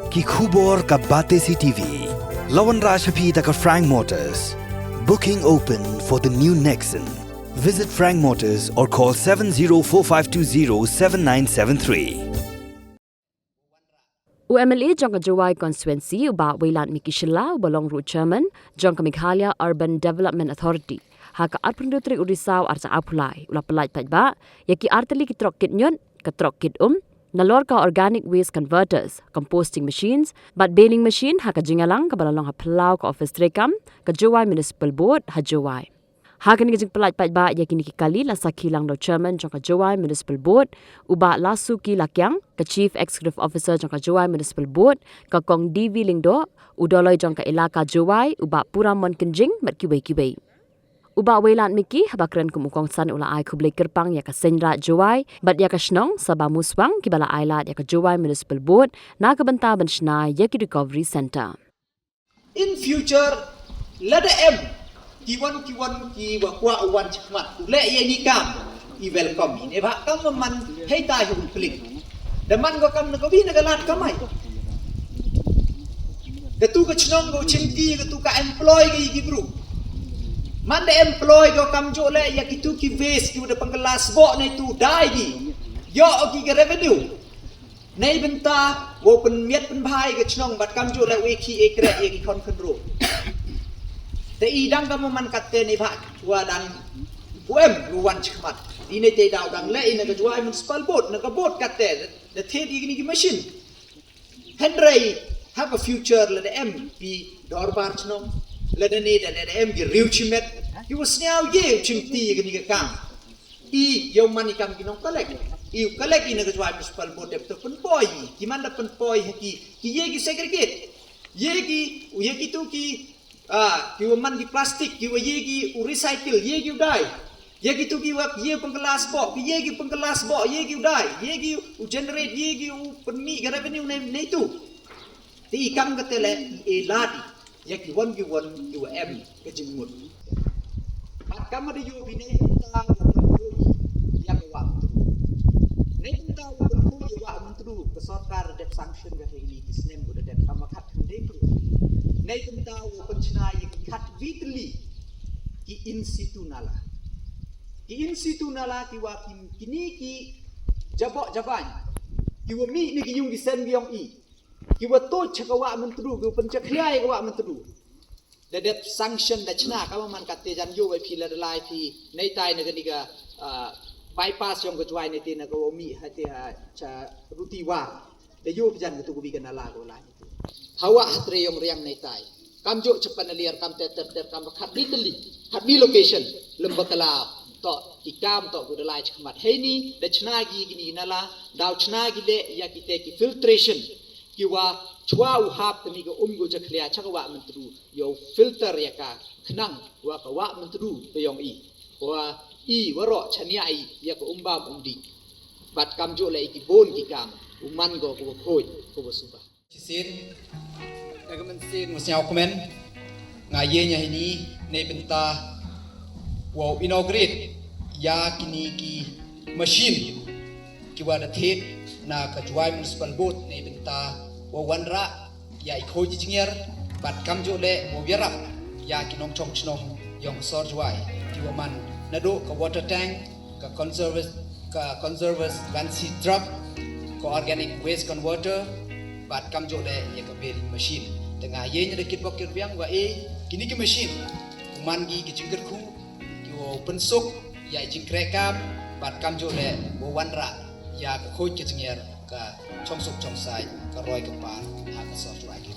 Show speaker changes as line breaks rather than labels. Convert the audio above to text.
ki khubor ka bate si TV. Lawan Rashapi taka Frank Motors. Booking open for the new Nexon. Visit Frank Motors or call 7045207973.
UMLA jangka Jowai constituency uba Wailan Mikishila ubalong road chairman jangka Meghalaya Urban Development Authority haka arpundutri urisau arsa apulai ula pelaj pajba yaki arteli ki Trok kit Ñiut ka Trok kit nalor ka organic waste converters composting machines but baling machine haka jingalang ka balalong ha pelau ka office trekam ka Jowai Municipal Board ha Jowai. Hakan ni pelaj pajba yakini ki kali la sakilang do chairman jangka Jowai Municipal Board uba lasuki lakyang ka chief executive officer jangka Jowai Municipal Board ka kong DV lingdo udoloi jangka ilaka Jowai uba puramon kenjing mat kiwei. Uba Wailan Miki habakran kumukong san ula ai kublai kerpang ya ka senra Jowai bat ya ka snong sa bamuswang ki bala ailat ya ka Jowai Municipal Board na ka banta banshna ya ki recovery center.
In future let the M kiwan ki wa kwa wan chmat le ye ni kam I welcome ni ba kam man hei tai hu klik de man go kam go bi na galat kamai de tu ka chnong go chimti ga tu ka employ gi bru man de employ go kam jo le ya ki tu ki waste ki de pangkelas bo nei tu dai gi yo ki ga revenue nei benta wo pen miet pen bhai ga chnong bat kam jo le we ki e kre ye ki kon ro te idang kamu man katte ni bha wa dan puem luwan chmat ine te daw dang le ine ga Jowai Municipal Board na ga board katte the third igni machine henry have a future le de MP dorbar chnom le de ne de M gi riuchimet you was now ye chimti igni ga kam I yo mani kam gi non collect I collect ine ga Jowai Municipal Board de pen boy ki man da pen boy ki ye gi segregate ye gi tu ki kiwa man di plastik, kiwa yegi recycle, yegi udai. Yegi tu kiwa ye pengkelas bo, yegi pengkelas bo, yegi udai, yegi generate yegi penmi ke revenue ne tu. Ti kam ketele eladi, yegi wan kiwa M ke jemut. Mat kam ada yo bine tang yang wak tu. Ne tang berku wak mentru ke sarkar det sanction ke ini disnem bude det kamakat hendak. Nei tentang pencina yang kat vitali ki in situ nala ki wakim kini ki jabok jaban ki wami ni ki yung gisen biong ki wato chakawa mentru ki pencaklai kawa mentru dadet sanction da china kamu man katte jan yo wai pila lai pi nei tai na gani ga bypass yang ke Jowai ni tina ko wami hati cha rutiwa da yo jan tu bi kana la ko lai hawa hatre yang riang netai kam jo cepat liar kam ter kam khat bi location lembakala to ikam to budalai chmat heini de chnagi gini nala daw chnagi le ya kite ki filtration kiwa chwa u hap ni go go jakhlia chakwa mentru yo filter ya ka khnang wa ka wa mentru to yong wa waro chania ya ko umdi bat kam jo le ki bon ki kam uman go ko khoi ko suba sin agamen sin musnya komen ngayenya ini ne benta wo inaugurate ya kini ki machine ki wada thet na ka Jowai Municipal Board ne benta wo wanra ya ikhoji jingyer bat kam jo le wo wirap ya kinom chong chnong yong sor Jowai ki man nado ka water tank ka conservers vansi truck ka organic waste converter bat kam jo le ya ka baling machine tengah ye nya dekit bokir biang wa kini ki machine man gi ki jingker khu ki wo pensuk ya jingkre kam bat kam jo le wo wanra ya ka khoj ki jingyer ka chongsuk chongsai ka roi ka par ha ka so Jowai ki